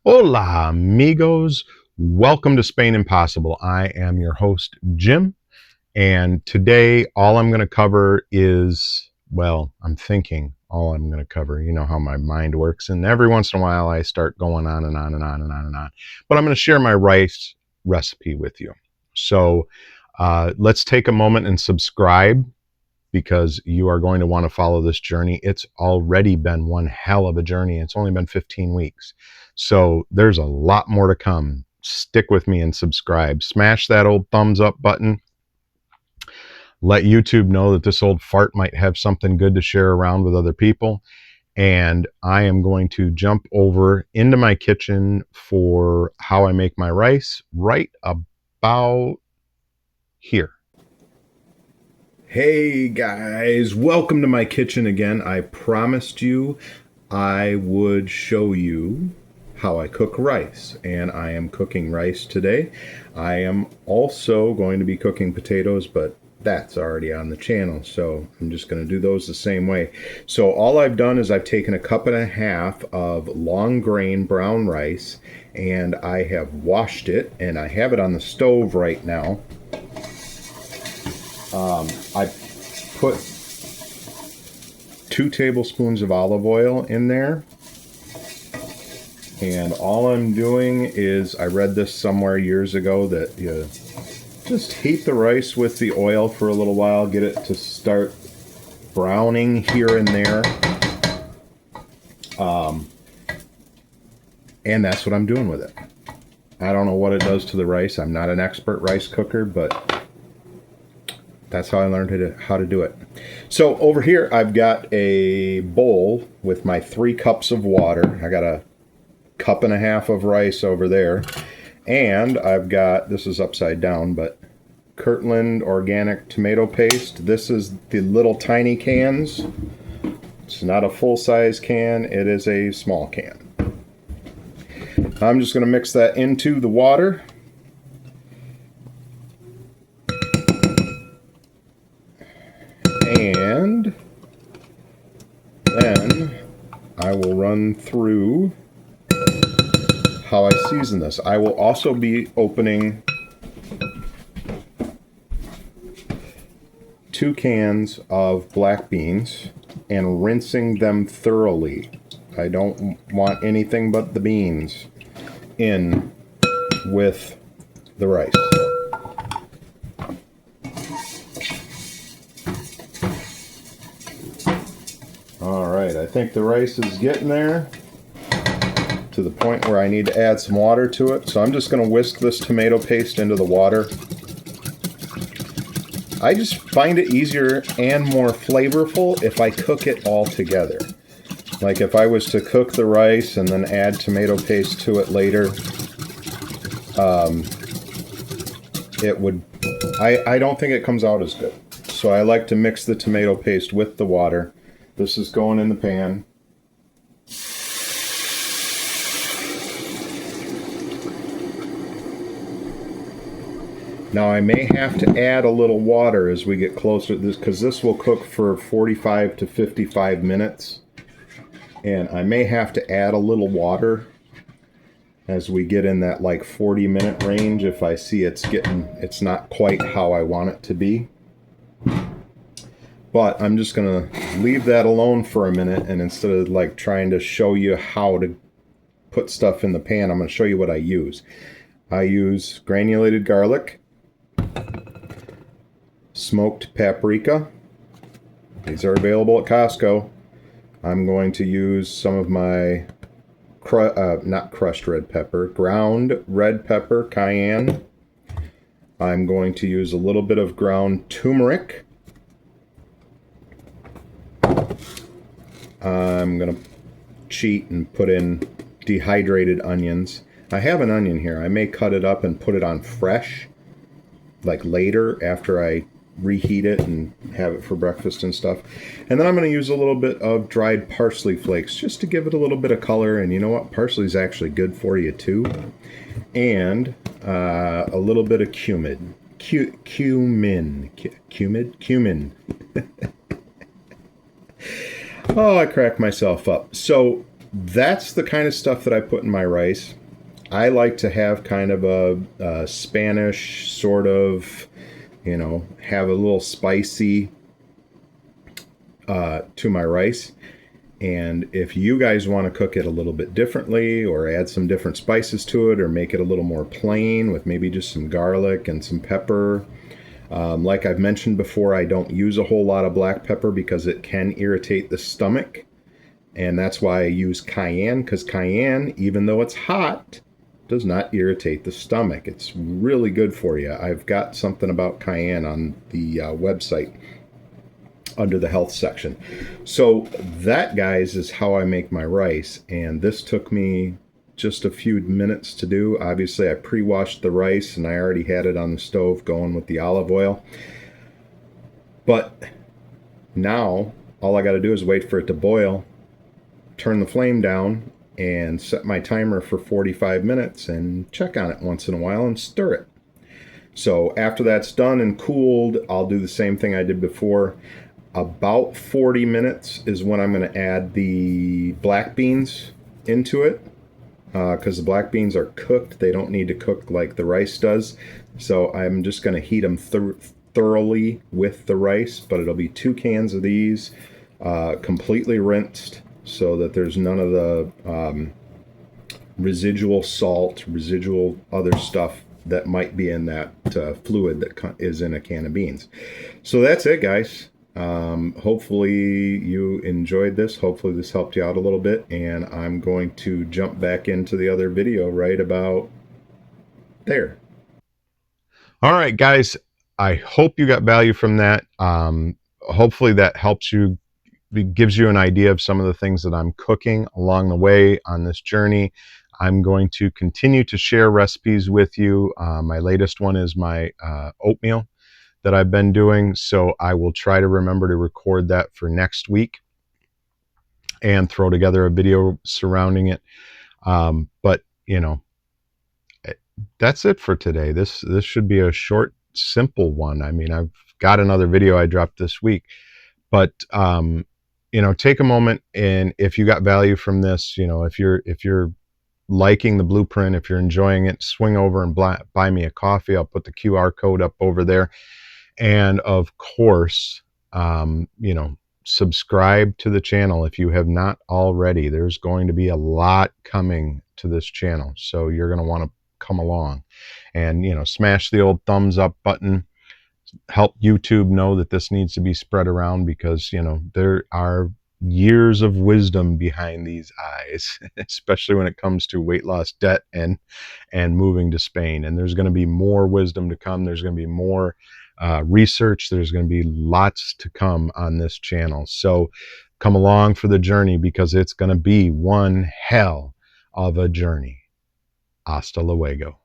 Hola, amigos. Welcome to Spain Impossible. I am your host, Jim, and today all I'm going to cover is, well, I'm thinking all I'm going to cover. You know how my mind works, and every once in a while I start going on and on and on and on and on. But I'm going to share my rice recipe with you. So let's take a moment and subscribe because you are going to want to follow this journey. It's already been one hell of a journey. It's only been 15 weeks. So there's a lot more to come. Stick with me and subscribe. Smash that old thumbs up button. Let YouTube know that this old fart might have something good to share around with other people. And I am going to jump over into my kitchen for how I make my rice right about here. Hey guys, welcome to my kitchen again. I promised you I would show you how I cook rice, and I am cooking rice today. I am also going to be cooking potatoes, but that's already on the channel, so I'm just going to do those the same way. So all I've done is I've taken a cup and a half of long grain brown rice, and I have washed it, and I have it on the stove right now. I put 2 tablespoons of olive oil in there. And all I'm doing is, I read this somewhere years ago, that you just heat the rice with the oil for a little while, get it to start browning here and there. And that's what I'm doing with it. I don't know what it does to the rice. I'm not an expert rice cooker, but that's how I learned how to do it. So over here, I've got a bowl with my 3 cups of water. I got a cup and a half of rice over there. And I've got, this is upside down, but Kirkland organic tomato paste. This is the little tiny cans. It's not a full-size can. It is a small can. I'm just going to mix that into the water. And then I will run through how I season this. I will also be opening 2 cans of black beans and rinsing them thoroughly. I don't want anything but the beans in with the rice. Alright, I think the rice is getting there to the point where I need to add some water to it. So I'm just going to whisk this tomato paste into the water. I just find it easier and more flavorful if I cook it all together. Like if I was to cook the rice and then add tomato paste to it later, it would, I don't think it comes out as good. So I like to mix the tomato paste with the water. This is going in the pan. Now I may have to add a little water as we get closer to this, because this will cook for 45 to 55 minutes. And I may have to add a little water as we get in that like 40-minute range if I see it's not quite how I want it to be. But I'm just going to leave that alone for a minute, and instead of like trying to show you how to put stuff in the pan, I'm going to show you what I use. I use granulated garlic, smoked paprika. These are available at Costco. I'm going to use some of my not crushed red pepper, ground red pepper, cayenne. I'm going to use a little bit of ground turmeric. I'm going to cheat and put in dehydrated onions. I have an onion here. I may cut it up and put it on fresh, like later after I reheat it and have it for breakfast and stuff. And then I'm going to use a little bit of dried parsley flakes just to give it a little bit of color. And you know what? Parsley is actually good for you too. And a little bit of cumin. Cumin. Oh, I cracked myself up. So that's the kind of stuff that I put in my rice. I like to have kind of a Spanish sort of, have a little spicy to my rice. And if you guys want to cook it a little bit differently or add some different spices to it or make it a little more plain with maybe just some garlic and some pepper. Like I've mentioned before, I don't use a whole lot of black pepper because it can irritate the stomach. And that's why I use cayenne, because cayenne, even though it's hot, does not irritate the stomach. It's really good for you. I've got something about cayenne on the website under the health section. So that, guys, is how I make my rice. And this took me just a few minutes to do. Obviously, I pre-washed the rice and I already had it on the stove going with the olive oil. But now all I got to do is wait for it to boil, turn the flame down, and set my timer for 45 minutes and check on it once in a while and stir it. So after that's done and cooled, I'll do the same thing I did before. About 40 minutes is when I'm going to add the black beans into it, because the black beans are cooked. They don't need to cook like the rice does. So I'm just going to heat them thoroughly with the rice, but it'll be 2 cans of these, completely rinsed so that there's none of the residual salt, residual other stuff that might be in that fluid that is in a can of beans. So that's it, guys. Hopefully you enjoyed this. Hopefully this helped you out a little bit, and I'm going to jump back into the other video right about there. All right, guys, I hope you got value from that. Hopefully that helps you, gives you an idea of some of the things that I'm cooking along the way on this journey. I'm going to continue to share recipes with you. My latest one is my oatmeal that I've been doing, so I will try to remember to record that for next week and throw together a video surrounding it. But that's it for today. This should be a short, simple one. I mean, I've got another video I dropped this week, but take a moment, and if you got value from this, if you're liking the blueprint, if you're enjoying it, swing over and buy me a coffee. I'll put the QR code up over there. And of course, subscribe to the channel if you have not already. There's going to be a lot coming to this channel, so you're going to want to come along and smash the old thumbs up button. Help YouTube know that this needs to be spread around, because there are years of wisdom behind these eyes, especially when it comes to weight loss, debt, and moving to Spain. And there's going to be more wisdom to come. There's going to be more research. There's going to be lots to come on this channel. So come along for the journey, because it's going to be one hell of a journey. Hasta luego.